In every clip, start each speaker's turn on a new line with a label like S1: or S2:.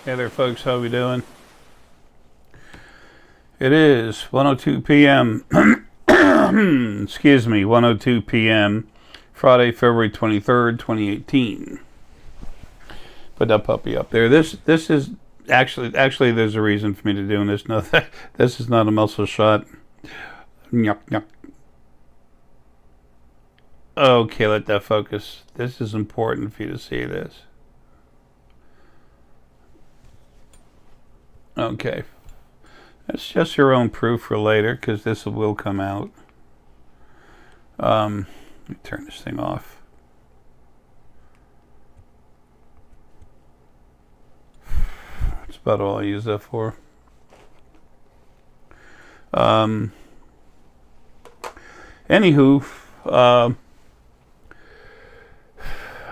S1: Hey there, folks. How we doing? It is 1:02 p.m. Excuse me, 1:02 p.m. Friday, February 23rd, 2018. Put that puppy up there. This is actually there's a reason for me to doing this. No, this is not a muscle shot. Yuck, yuck. Okay, let that focus. This is important for you to see this. Okay. That's just your own proof for later, because this will come out. Let me turn this thing off. That's about all I use that for. Anywho,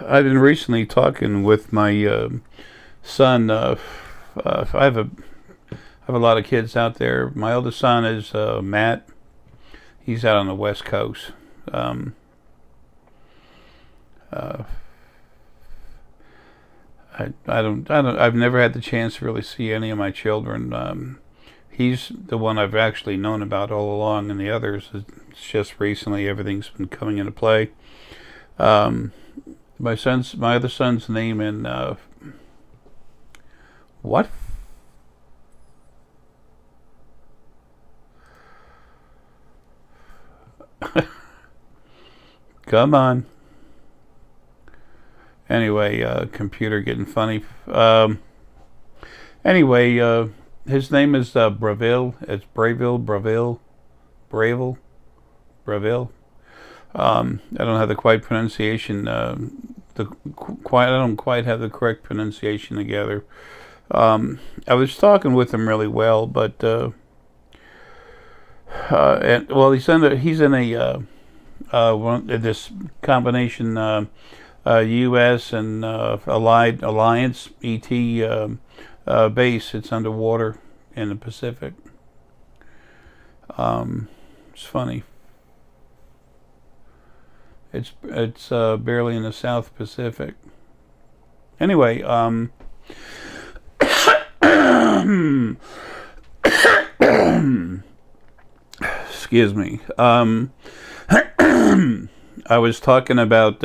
S1: I've been recently talking with my son. I have a lot of kids out there. My oldest son is Matt. He's out on the West Coast. I've never had the chance to really see any of my children. He's the one I've actually known about all along, and the others, it's just recently everything's been coming into play. My other son's name in what? Come on. Anyway, computer getting funny. Anyway, his name is Braville. It's Braville. I don't have the quite pronunciation. I don't quite have the correct pronunciation together. I was talking with him really well, but he's in this combination U.S. and Alliance ET base. It's underwater in the Pacific. It's funny. It's barely in the South Pacific. Anyway, excuse me. I was talking about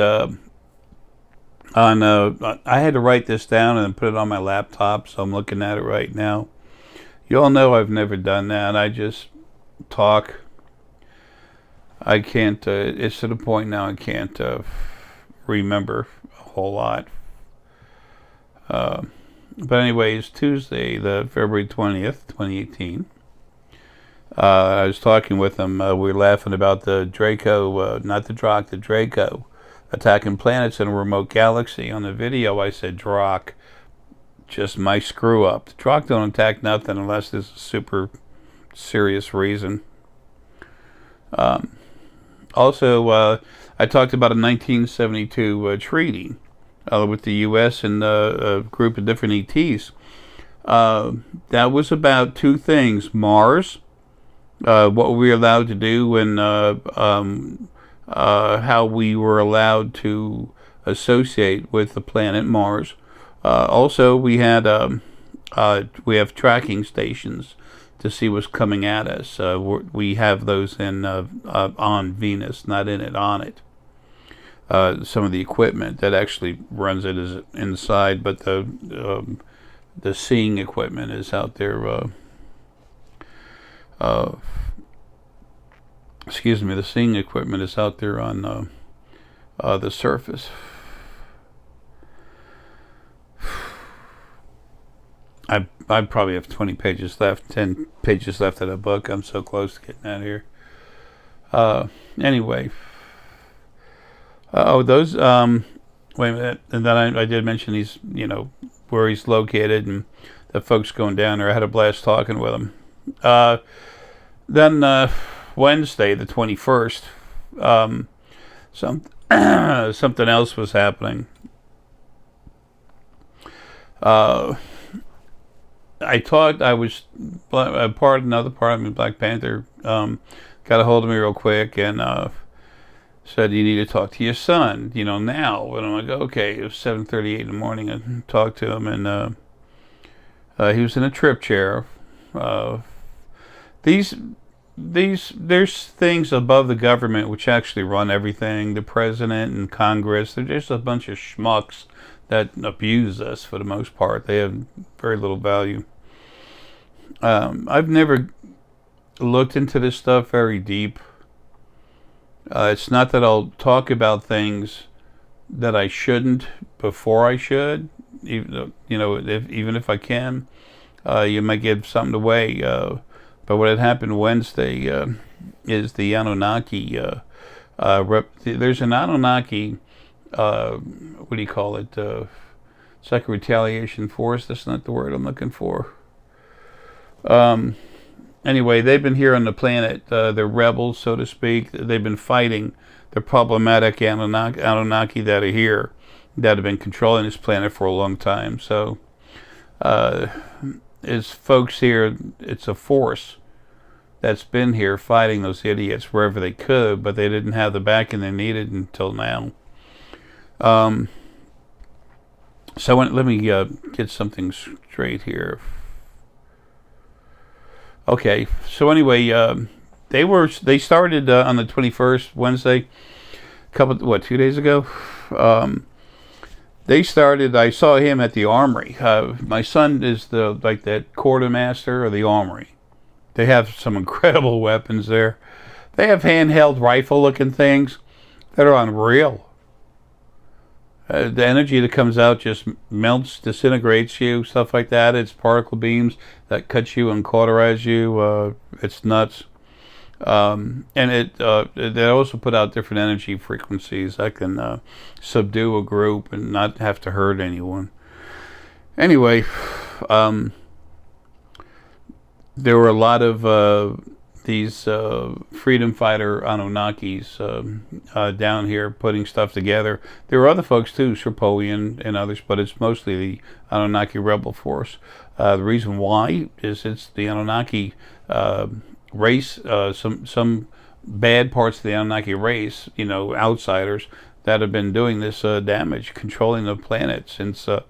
S1: I had to write this down and put it on my laptop, so I'm looking at it right now. You all know I've never done that. I just talk. I can't. It's to the point now I can't remember a whole lot. But anyways, Tuesday, the February 20th, 2018. I was talking with him. We were laughing about the Draco, not the Drock, the Draco, attacking planets in a remote galaxy. On the video, I said Drock, just my screw up. The Drock don't attack nothing unless there's a super serious reason. Also, I talked about a 1972 treaty with the U.S. and a group of different ETs. That was about two things: Mars. What we were allowed to do, and how we were allowed to associate with the planet Mars. Also, we have tracking stations to see what's coming at us. We have those in on Venus, not in it, on it. Some of the equipment that actually runs it is inside, but the seeing equipment is out there. Excuse me, the seeing equipment is out there on the surface. I probably have 20 pages left, 10 pages left of the book. I'm so close to getting out of here. Anyway. Those, wait a minute, and then I did mention he's, where he's located, and the folks going down there. I had a blast talking with him. Then Wednesday, the 21st, something else was happening. Another part of me, Black Panther, got a hold of me real quick and said, you need to talk to your son, now. And I'm like, okay, it was 7:38 in the morning. I talked to him, and He was in a trip chair. These there's things above the government which actually run everything. The president and Congress, they're just a bunch of schmucks that abuse us for the most part. They have very little value. I've never looked into this stuff very deep. It's not that I'll talk about things that I shouldn't before I should. Even, even if I can, you might give something away. But what had happened Wednesday is the Anunnaki. There's an Anunnaki. What do you call it? It's like a retaliation force. That's not the word I'm looking for. Anyway, they've been here on the planet. They're rebels, so to speak. They've been fighting the problematic Anunnaki that are here, that have been controlling this planet for a long time. So, as folks here, it's a force that's been here fighting those idiots wherever they could, but they didn't have the backing they needed until now. So let me get something straight here. Okay, so anyway, they started on the 21st, Wednesday, 2 days ago. They started. I saw him at the armory. My son is that quartermaster of the armory. They have some incredible weapons there. They have handheld rifle-looking things that are unreal. The energy that comes out just melts, disintegrates you, stuff like that. It's particle beams that cut you and cauterize you. It's nuts. And they also put out different energy frequencies that can subdue a group and not have to hurt anyone. Anyway, there were a lot of these freedom fighter Anunnakis down here putting stuff together. There were other folks too, Sherpoian and others, but it's mostly the Anunnaki rebel force. The reason why is it's the Anunnaki race, some bad parts of the Anunnaki race, outsiders that have been doing this damage, controlling the planet since, for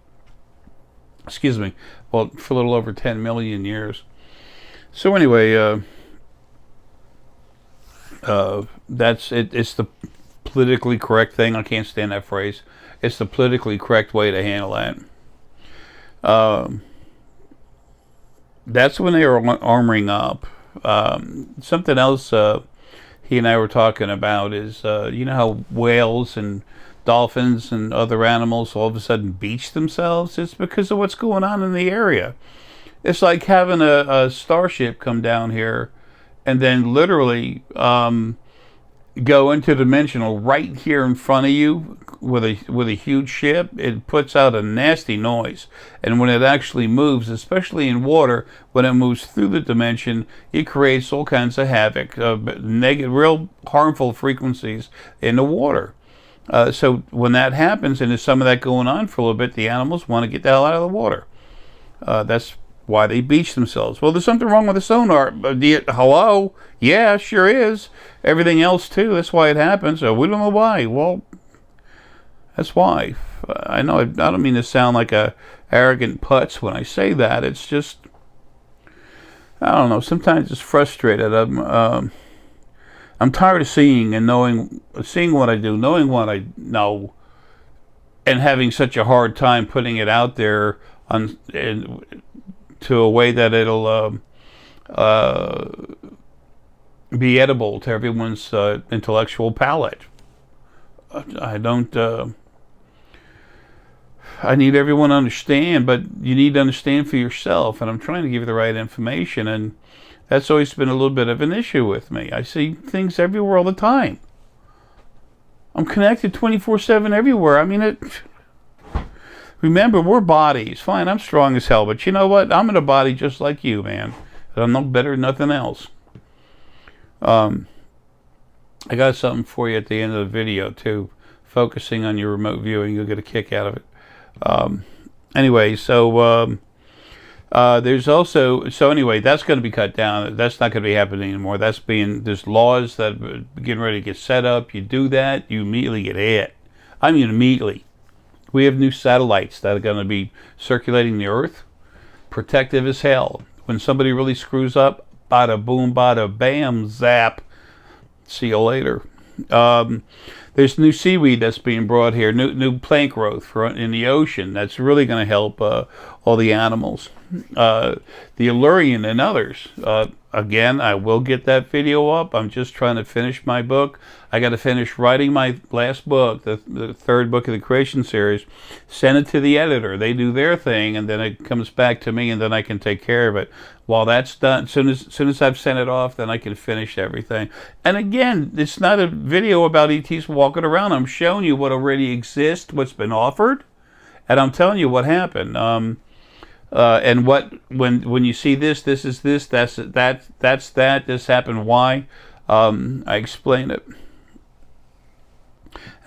S1: a little over 10 million years. So anyway, that's it. It's the politically correct thing. I can't stand that phrase. It's the politically correct way to handle that. That's when they were armoring up. Something else he and I were talking about is, how whales and dolphins and other animals all of a sudden beach themselves? It's because of what's going on in the area. It's like having a starship come down here and then literally go interdimensional right here in front of you with a huge ship. It puts out a nasty noise, and when it actually moves, especially in water, when it moves through the dimension, it creates all kinds of havoc, negative, real harmful frequencies in the water. So when that happens, and there's some of that going on for a little bit, the animals want to get the hell out of the water. That's why they beach themselves. Well, there's something wrong with the sonar. Hello? Yeah, sure is. Everything else too. That's why it happens. We don't know why. Well, that's why. I know I don't mean to sound like a arrogant putz when I say that. It's just, I don't know. Sometimes it's frustrated. I'm tired of seeing what I do, knowing what I know, and having such a hard time putting it out there to a way that it'll be edible to everyone's intellectual palate. I need everyone to understand, but you need to understand for yourself, and I'm trying to give you the right information, and that's always been a little bit of an issue with me. I see things everywhere all the time. I'm connected 24/7 everywhere. I mean, remember, we're bodies. Fine, I'm strong as hell, but you know what? I'm in a body just like you, man. I'm no better than nothing else. I got something for you at the end of the video, too. Focusing on your remote viewing, you'll get a kick out of it. Anyway, so there's also... So anyway, that's going to be cut down. That's not going to be happening anymore. There's laws that are getting ready to get set up. You do that, you immediately get hit. I mean, immediately. We have new satellites that are going to be circulating the Earth protective as hell. When somebody really screws up, bada boom, bada bam, zap. See you later. There's new seaweed that's being brought here, new plant growth in the ocean. That's really going to help all the animals. The Allurian and others. Again, I will get that video up. I'm just trying to finish my book. I got to finish writing my last book, the third book of the creation series. Send it to the editor. They do their thing, and then it comes back to me, and then I can take care of it. While that's done, as soon as I've sent it off, then I can finish everything. And again, it's not a video about ETs walking around. I'm showing you what already exists, what's been offered, and I'm telling you what happened. And what when you see this is this, that's that, this happened, why? I explain it.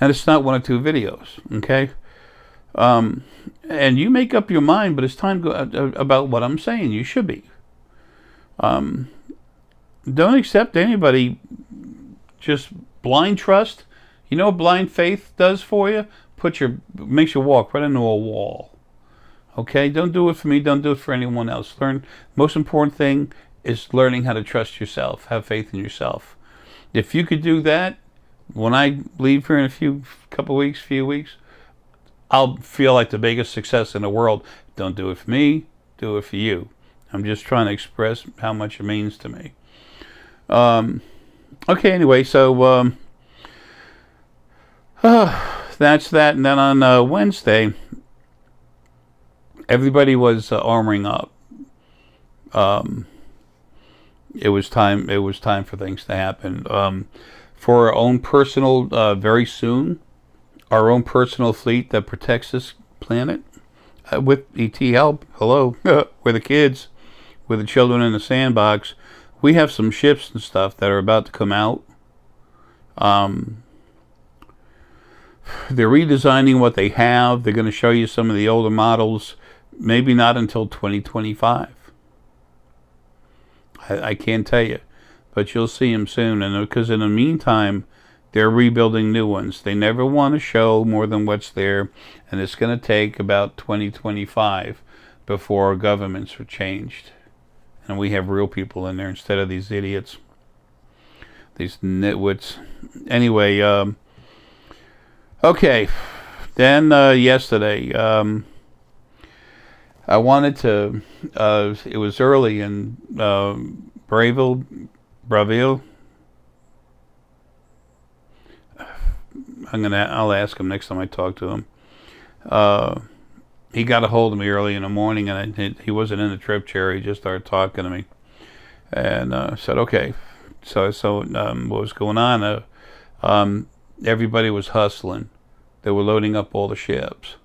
S1: And it's not one or two videos, okay? And you make up your mind, but it's time to go about what I'm saying. You should be. Don't accept anybody just blind trust. You know what blind faith does for you? Makes you walk right into a wall. Okay, don't do it for me. Don't do it for anyone else. Most important thing is learning how to trust yourself. Have faith in yourself. If you could do that, when I leave here in a few weeks, I'll feel like the biggest success in the world. Don't do it for me. Do it for you. I'm just trying to express how much it means to me. Okay, anyway, so that's that. And then on Wednesday, everybody was armoring up. It was time for things to happen. For our own personal, very soon, our own personal fleet that protects this planet, with ET help. Hello, we're the kids, we're the children in the sandbox. We have some ships and stuff that are about to come out. They're redesigning what they have. They're going to show you some of the older models. Maybe not until 2025. I can't tell you, but you'll see them soon. And because in the meantime, they're rebuilding new ones. They never want to show more than what's there, and it's going to take about 2025 before our governments are changed, and we have real people in there instead of these idiots, these nitwits. Anyway, okay. Then yesterday, I wanted to, it was early in Breville. I'll ask him next time I talk to him. He got a hold of me early in the morning, and he wasn't in the trip chair. He just started talking to me, and said, "Okay." So what was going on? Everybody was hustling. They were loading up all the ships.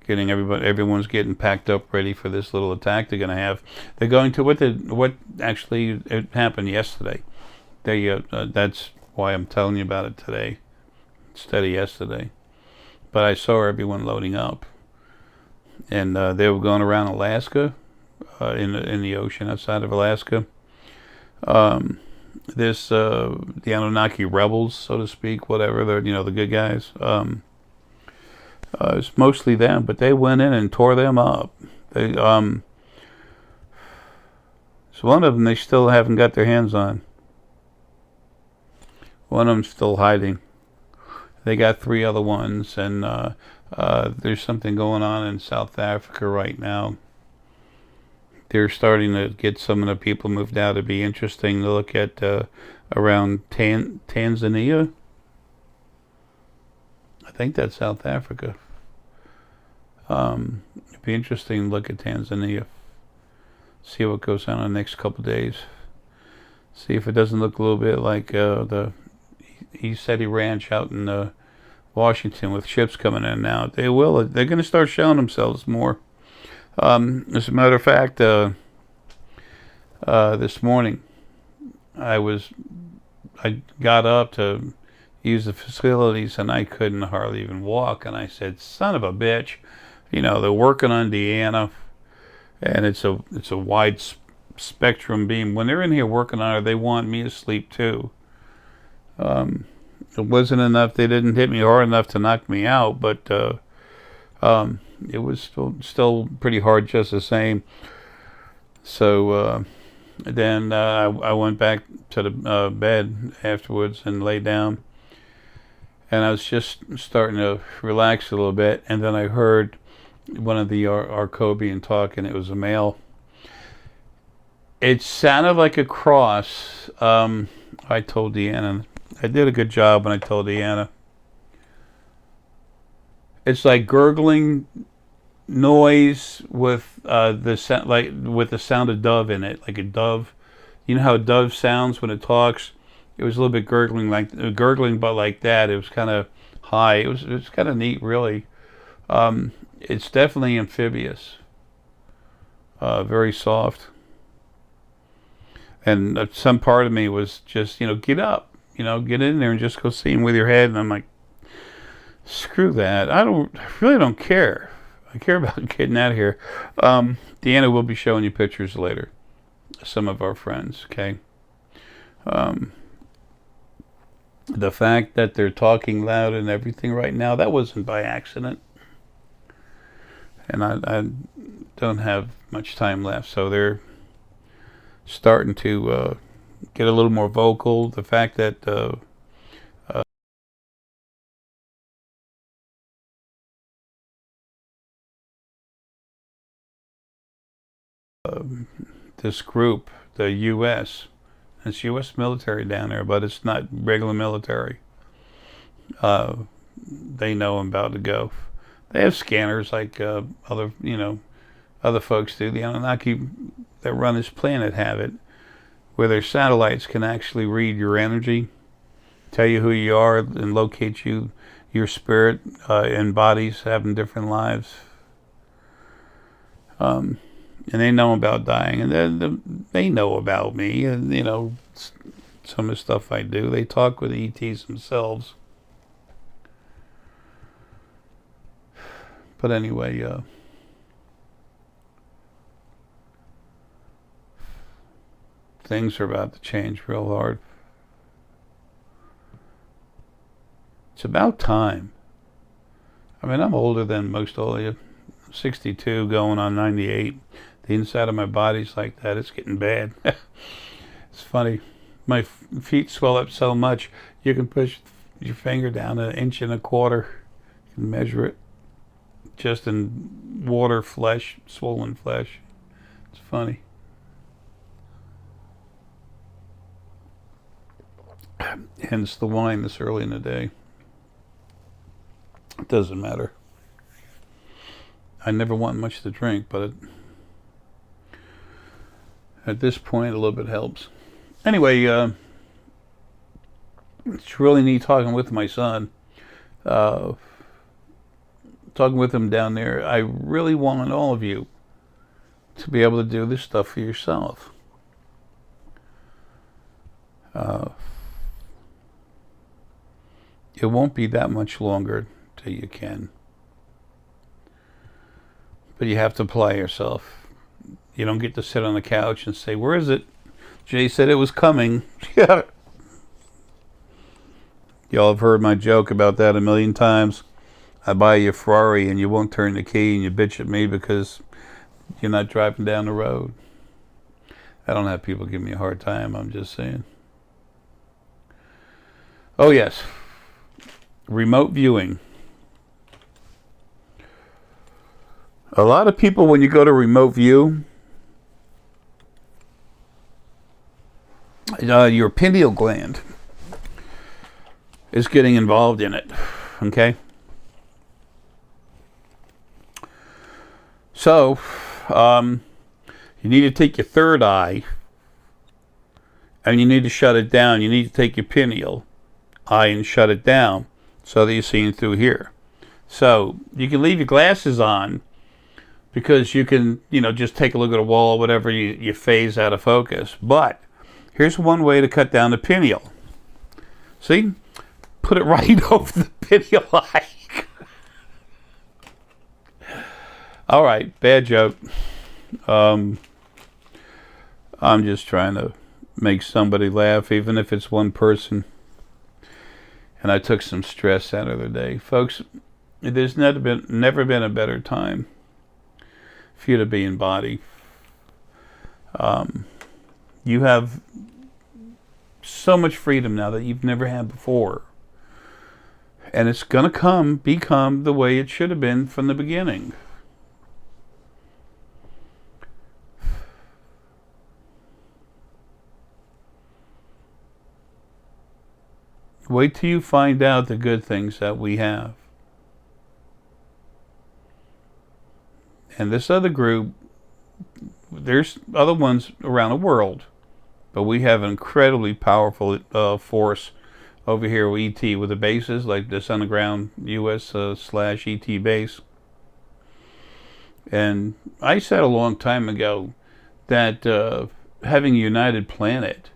S1: Everyone's getting packed up, ready for this little attack they're going to have. They're going to what actually it happened yesterday. That's why I'm telling you about it today instead of yesterday. But I saw everyone loading up, and they were going around Alaska, in the ocean outside of Alaska. The Anunnaki rebels, so to speak, whatever, they're the good guys. It's mostly them, but they went in and tore them up. So one of them they still haven't got their hands on. One of them's still hiding. They got 3 other ones, and there's something going on in South Africa right now. They're starting to get some of the people moved out. It'd be interesting to look at around Tanzania. I think that's South Africa. It'd be interesting to look at Tanzania. See what goes on in the next couple of days. See if it doesn't look a little bit like the East City Ranch out in Washington with ships coming in and out. They will. They're going to start showing themselves more. As a matter of fact, this morning I got up to use the facilities, and I couldn't hardly even walk, and I said, son of a bitch, they're working on Deanna, and it's a wide spectrum beam. When they're in here working on her, they want me to sleep too. It wasn't enough. They didn't hit me hard enough to knock me out, but it was still pretty hard just the same. So then I went back to the bed afterwards and lay down. And I was just starting to relax a little bit. And then I heard one of the Arcobian talk, and it was a male. It sounded like a cross. I told Deanna. I did a good job when I told Deanna. It's like gurgling noise with the sound, like with the sound of dove in it, like a dove. You know how a dove sounds when it talks? It was a little bit gurgling, but like that. It was kind of high. It was kind of neat, really. It's definitely amphibious. Very soft. And some part of me was just, get up, get in there and just go see him with your head. And I'm like, screw that. I really don't care. I care about getting out of here. Deanna will be showing you pictures later. Some of our friends, okay? The fact that they're talking loud and everything right now, that wasn't by accident. And I don't have much time left, so they're starting to get a little more vocal. The fact that this group, the U.S., it's U.S. military down there, but it's not regular military. They know about the Gulf. They have scanners like other folks do. The Anunnaki that run this planet have it, where their satellites can actually read your energy, tell you who you are, and locate you, your spirit, in bodies having different lives. And they know about dying, and they know about me, and some of the stuff I do. They talk with ETs themselves. But anyway, things are about to change real hard. It's about time. I mean, I'm older than most all of you. 62, going on 98. The inside of my body's like that. It's getting bad. It's funny. My feet swell up so much, you can push your finger down 1.25 inches. You can measure it. Just in water, flesh, swollen flesh. It's funny. Hence the wine this early in the day. It doesn't matter. I never want much to drink, but at this point, a little bit helps. Anyway, it's really neat talking with my son. Talking with him down there. I really want all of you to be able to do this stuff for yourself. It won't be that much longer till you can. But you have to apply yourself. You don't get to sit on the couch and say, where is it? Jay said it was coming. Yeah. Y'all have heard my joke about that a million times. I buy you a Ferrari and you won't turn the key and you bitch at me because you're not driving down the road. I don't have people give me a hard time. I'm just saying. Oh, yes. Remote viewing. A lot of people, when you go to remote view, your pineal gland is getting involved in it. Okay? So, you need to take your third eye and you need to shut it down. You need to take your pineal eye and shut it down so that you're seeing through here. So, you can leave your glasses on because you can, just take a look at a wall or whatever, you phase out of focus. But here's one way to cut down the pineal. See? Put it right over the pineal eye. All right, bad joke. I'm just trying to make somebody laugh, even if it's one person. And I took some stress out of the day. Folks, there's never been a better time for you to be in body. You have so much freedom now that you've never had before. And it's going to become the way it should have been from the beginning. Wait till you find out the good things that we have. And this other group, there's other ones around the world, but we have an incredibly powerful force over here with ET, with the bases like this underground U.S. / ET base. And I said a long time ago that having a united planet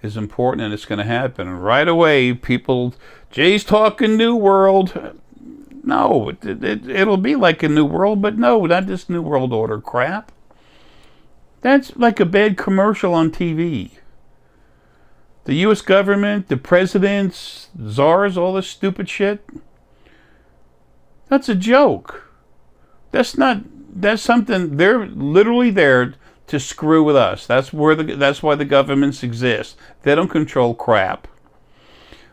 S1: is important, and it's going to happen. And right away, people, Jay's talking New World. No, it'll be like a New World, but no, not this New World Order crap. That's like a bad commercial on TV. The U.S. government, the presidents, czars, all this stupid shit. That's a joke. That's something, they're literally there to screw with us. That's why the governments exist. They don't control crap.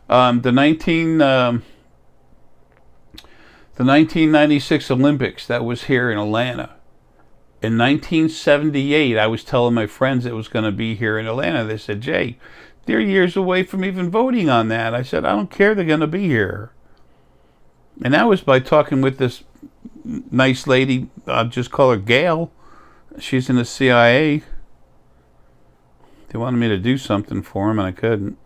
S1: The 1996 Olympics that was here in Atlanta. In 1978, I was telling my friends it was going to be here in Atlanta. They said, Jay, they're years away from even voting on that. I said, I don't care, they're going to be here. And that was by talking with this nice lady, I'll just call her Gail. She's in the CIA. They wanted me to do something for them, and I couldn't.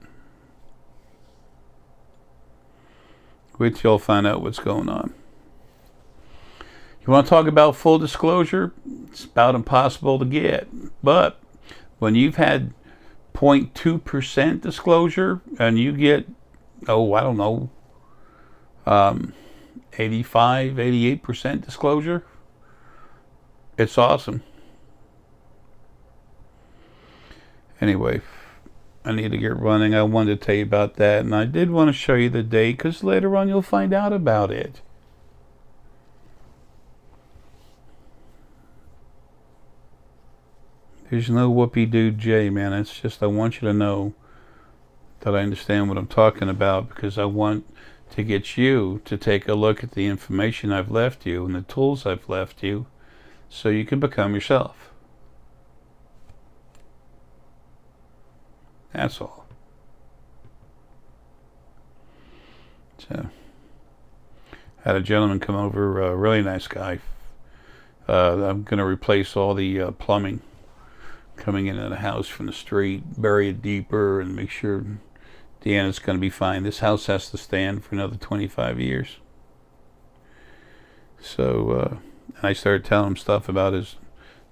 S1: Wait till y'all find out what's going on. You want to talk about full disclosure? It's about impossible to get. But when you've had 0.2% disclosure, and you get, I don't know, 85, 88% disclosure, it's awesome. Anyway, I need to get running. I wanted to tell you about that, and I did want to show you the date, because later on you'll find out about it. There's no whoopee-doo Jay, man. It's just I want you to know that I understand what I'm talking about, because I want to get you to take a look at the information I've left you and the tools I've left you so you can become yourself. That's all. So, had a gentleman come over, a really nice guy. I'm going to replace all the plumbing coming into the house from the street, bury it deeper, and make sure Deanna's going to be fine. This house has to stand for another 25 years. So, and I started telling him stuff about his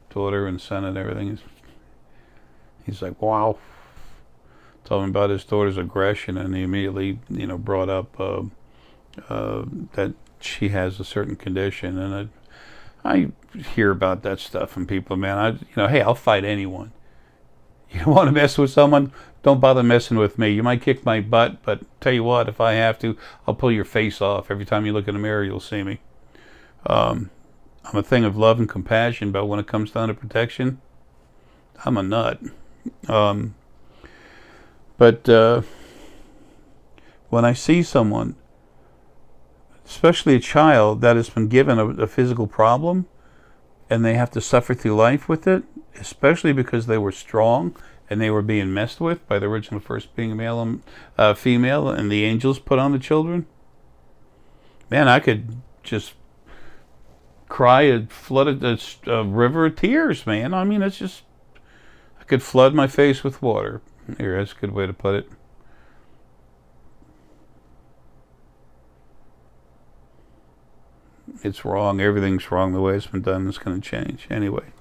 S1: daughter and son and everything. He's like, wow. Told him about his daughter's aggression, and he immediately, brought up that she has a certain condition. And I hear about that stuff from people, man. Hey, I'll fight anyone. You want to mess with someone? Don't bother messing with me. You might kick my butt, but tell you what, if I have to, I'll pull your face off. Every time you look in the mirror, you'll see me. I'm a thing of love and compassion, but when it comes down to protection, I'm a nut. But when I see someone, especially a child that has been given a physical problem, and they have to suffer through life with it, especially because they were strong and they were being messed with by the original first being male and female, and the angels put on the children, man, I could just cry a flooded a river of tears, man. I mean, it's just, I could flood my face with water. Here, that's a good way to put it. It's wrong. Everything's wrong the way it's been done. It's going to change. Anyway,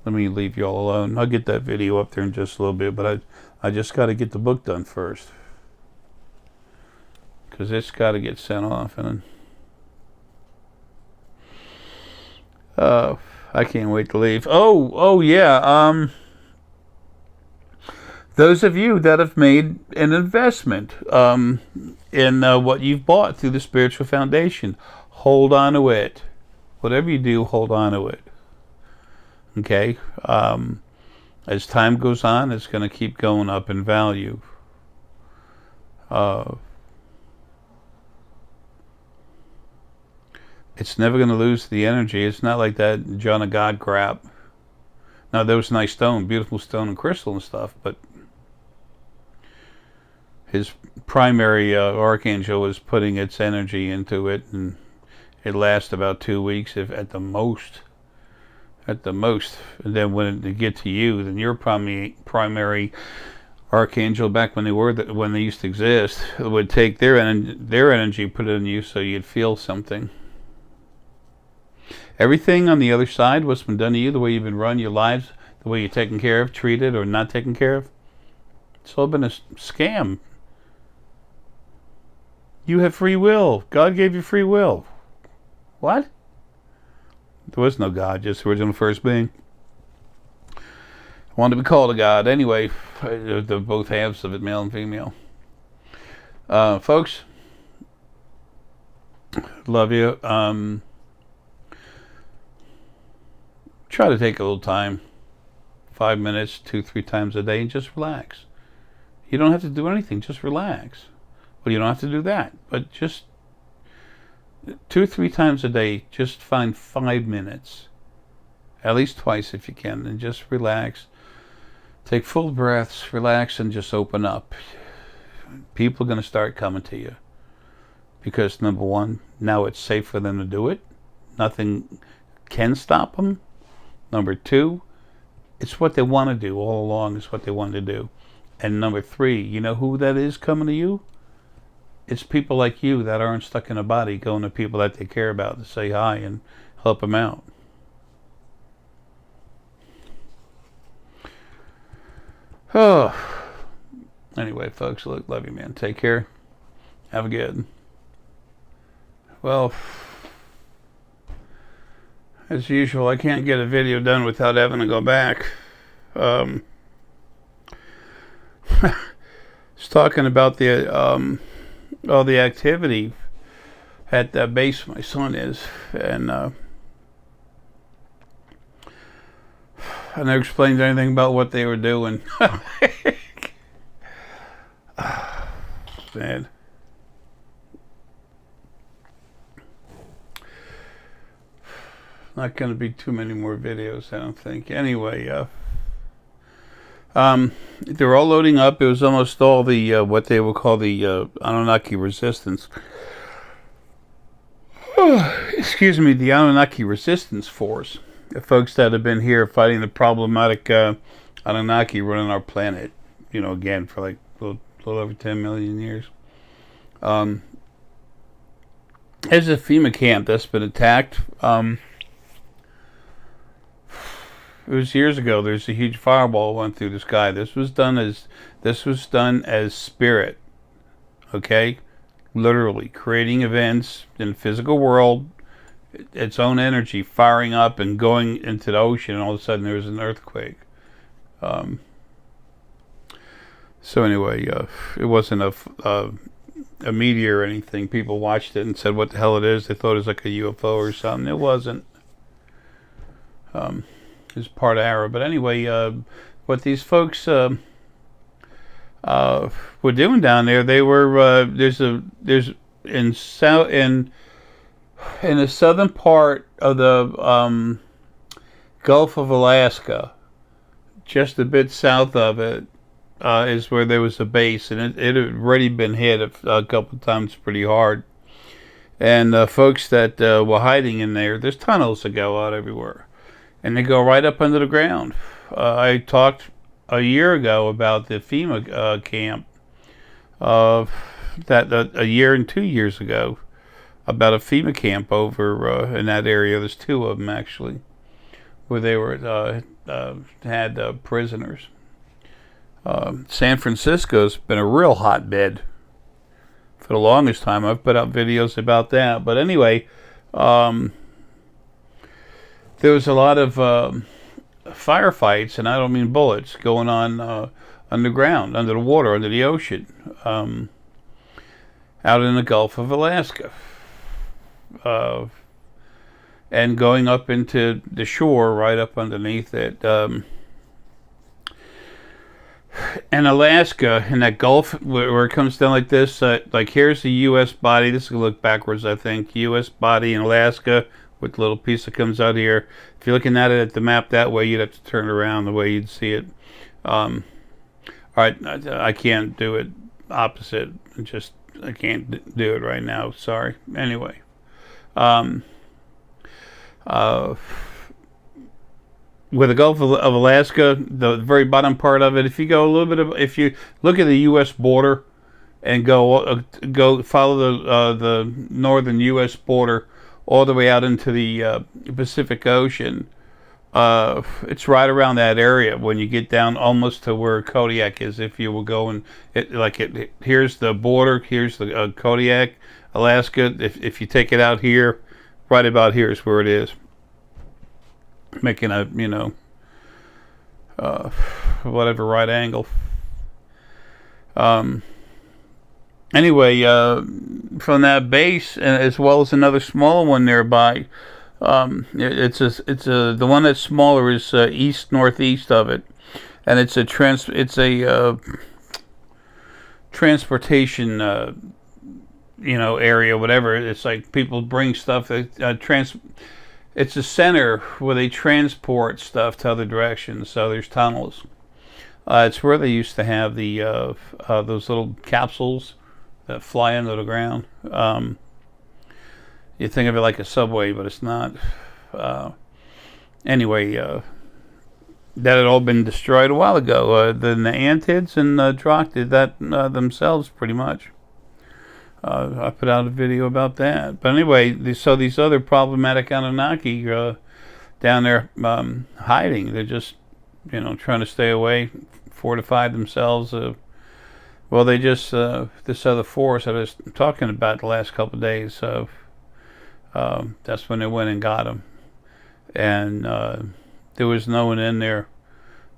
S1: let me leave you all alone. I'll get that video up there in just a little bit, but I just got to get the book done first, because it's got to get sent off. And I can't wait to leave. Oh yeah. Those of you that have made an investment in what you've bought through the Spiritual Foundation, hold on to it. Whatever you do, hold on to it. Okay? As time goes on, it's going to keep going up in value. It's never going to lose the energy. It's not like that John of God crap. Now, there was nice stone, beautiful stone and crystal and stuff, but his primary archangel was putting its energy into it, and it lasts about 2 weeks, if at the most. At the most. And then when it get to you, then your primary archangel, back when they used to exist, would take their energy, put it in you, so you'd feel something. Everything on the other side, what's been done to you, the way you've been run your lives, the way you're taken care of, treated, or not taken care of, it's all been a scam. You have free will. God gave you free will. What? There was no God, just original first being. I wanted to be called a God. Anyway, the both halves of it, male and female. Folks, love you. Try to take a little time, 5 minutes, 2-3 times a day, and just relax. You don't have to do anything, just relax. Well, you don't have to do that, but just 2-3 times a day, just find 5 minutes, at least twice if you can, and just relax. Take full breaths, relax, and just open up. People are going to start coming to you because, number one, now it's safe for them to do it. Nothing can stop them. Number two, it's what they want to do all along. It's what they want to do. And number three, you know who that is coming to you? It's people like you that aren't stuck in a body going to people that they care about to say hi and help them out. Oh. Anyway, folks, look, love you, man. Take care. Have a good. Well, as usual, I can't get a video done without having to go back. I was talking about all the activity at that base my son is, and I never explained anything about what they were doing. Man. Not going to be too many more videos, I don't think. Anyway, they were all loading up. It was almost all the what they would call the Anunnaki resistance. Excuse me, the Anunnaki resistance force. The folks that have been here fighting the problematic Anunnaki running our planet. You know, again, for like a little over 10 million years. There's a FEMA camp that's been attacked. It was years ago. There's a huge fireball went through the sky. This was done as spirit. Okay, literally creating events in the physical world, its own energy firing up and going into the ocean, and all of a sudden there was an earthquake. So anyway, it wasn't a meteor or anything. People watched it and said, "What the hell it is?" They thought it was like a UFO or something. It wasn't. Is part of Arae. But anyway, what these folks were doing down there, they were there's in the southern part of the Gulf of Alaska, just a bit south of it, is where there was a base, and it had already been hit a couple of times pretty hard. And folks that were hiding in there, there's tunnels that go out everywhere. And they go right up under the ground. I talked a year ago about the FEMA camp, that a year and 2 years ago, about a FEMA camp over in that area. There's two of them actually, where they were had prisoners. San Francisco's been a real hotbed for the longest time. I've put out videos about that. But anyway, there was a lot of firefights, and I don't mean bullets, going on underground, under the water, under the ocean, out in the Gulf of Alaska, and going up into the shore right up underneath it. and Alaska, in that Gulf where it comes down like this, like here's the U.S. body. This is gonna look backwards, I think. U.S. body in Alaska with the little piece that comes out here. If you're looking at it at the map that way, you'd have to turn it around the way you'd see it. All right, I can't do it opposite. I can't do it right now. Sorry. Anyway, with the Gulf of Alaska, the very bottom part of it. If you go a little bit if you look at the U.S. border and go follow the northern U.S. border all the way out into the Pacific Ocean. It's right around that area when you get down almost to where Kodiak is. If you were going, here's the border, here's the Kodiak, Alaska. If you take it out here, right about here is where it is. Making a whatever right angle. Anyway, from that base, as well as another smaller one nearby. The one that's smaller is east northeast of it, and it's a transportation area, whatever. It's like people bring stuff. It's a center where they transport stuff to other directions. So there's tunnels. It's where they used to have the those little capsules that fly into the ground. You think of it like a subway, but it's not. Anyway, that had all been destroyed a while ago. The Neantids and Drak did that themselves, pretty much. I put out a video about that. But anyway, so these other problematic Anunnaki down there hiding. They're just, trying to stay away, fortify themselves. Well, they just, this other force I was talking about the last couple of days, that's when they went and got him. And there was no one in there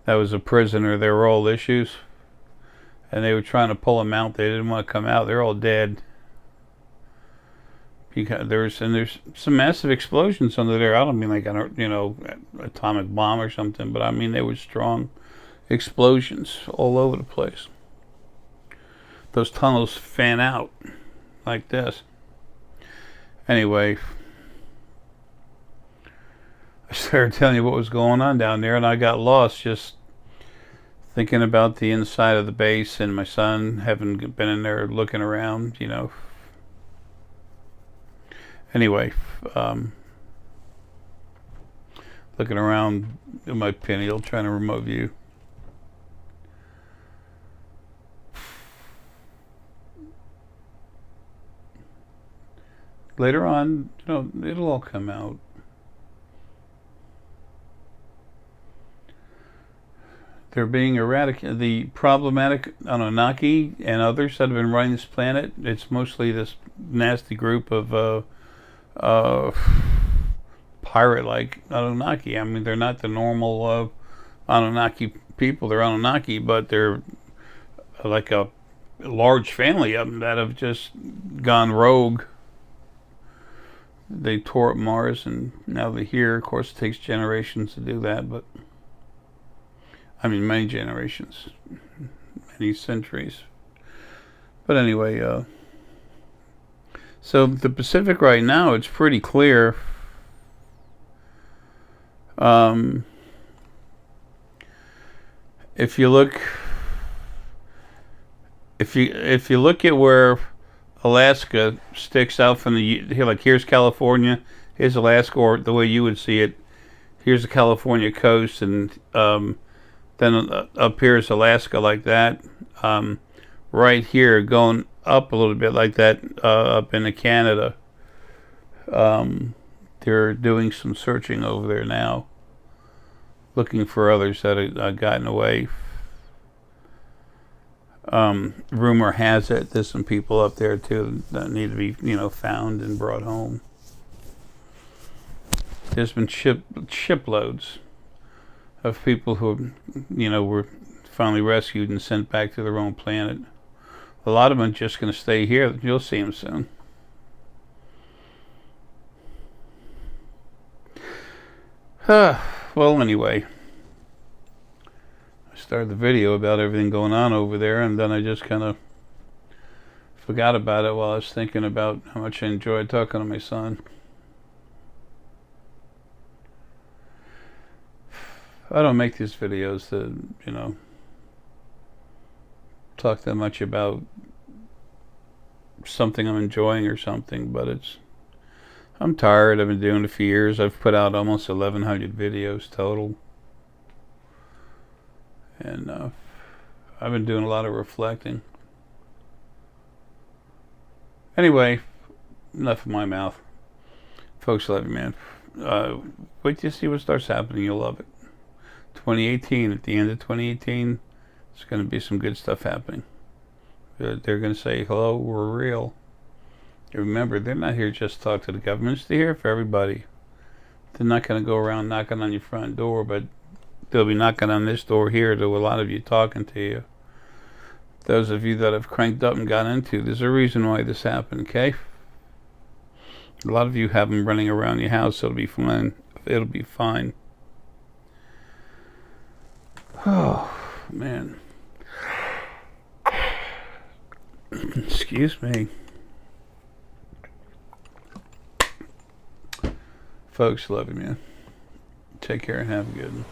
S1: that was a prisoner. They were all issues. And they were trying to pull them out. They didn't want to come out. They're all dead. Because there's some massive explosions under there. I don't mean like atomic bomb or something, but I mean there was strong explosions all over the place. Those tunnels fan out like this. Anyway, I started telling you what was going on down there, and I got lost just thinking about the inside of the base and my son having been in there looking around, Anyway, looking around in my pineal, trying to remote view. Later on, it'll all come out. They're being eradicated. The problematic Anunnaki and others that have been running this planet, it's mostly this nasty group of pirate-like Anunnaki. I mean, they're not the normal Anunnaki people. They're Anunnaki, but they're like a large family of them that have just gone rogue. They tore up Mars, and now they're here. Of course, it takes generations to do that, but I mean, many generations, many centuries. But anyway, so the Pacific right now, it's pretty clear. If you look at where Alaska sticks out from here's California, here's Alaska, or the way you would see it, here's the California coast, and then up here is Alaska like that. Right here, going up a little bit like that, up into Canada. They're doing some searching over there now, looking for others that have gotten away. Rumor has it there's some people up there too that need to be, found and brought home. There's been shiploads of people who, were finally rescued and sent back to their own planet. A lot of them are just going to stay here. You'll see them soon. Well, anyway, started the video about everything going on over there, and then I just kind of forgot about it while I was thinking about how much I enjoyed talking to my son. I don't make these videos to, you know, talk that much about something I'm enjoying or something, but I'm tired. I've been doing it for years. I've put out almost 1,100 videos total. And I've been doing a lot of reflecting. Anyway, enough of my mouth. Folks, love you, man. Wait till you see what starts happening. You'll love it. 2018, at the end of 2018, there's going to be some good stuff happening. They're going to say, hello, we're real. And remember, they're not here just to talk to the governments. They're here for everybody. They're not going to go around knocking on your front door, but they'll be knocking on this door here to a lot of you, talking to you. Those of you that have cranked up and got into, there's a reason why this happened, okay? A lot of you have them running around your house. It'll be fine. It'll be fine. Oh, man. Excuse me. Folks, love you, man. Take care and have a good one.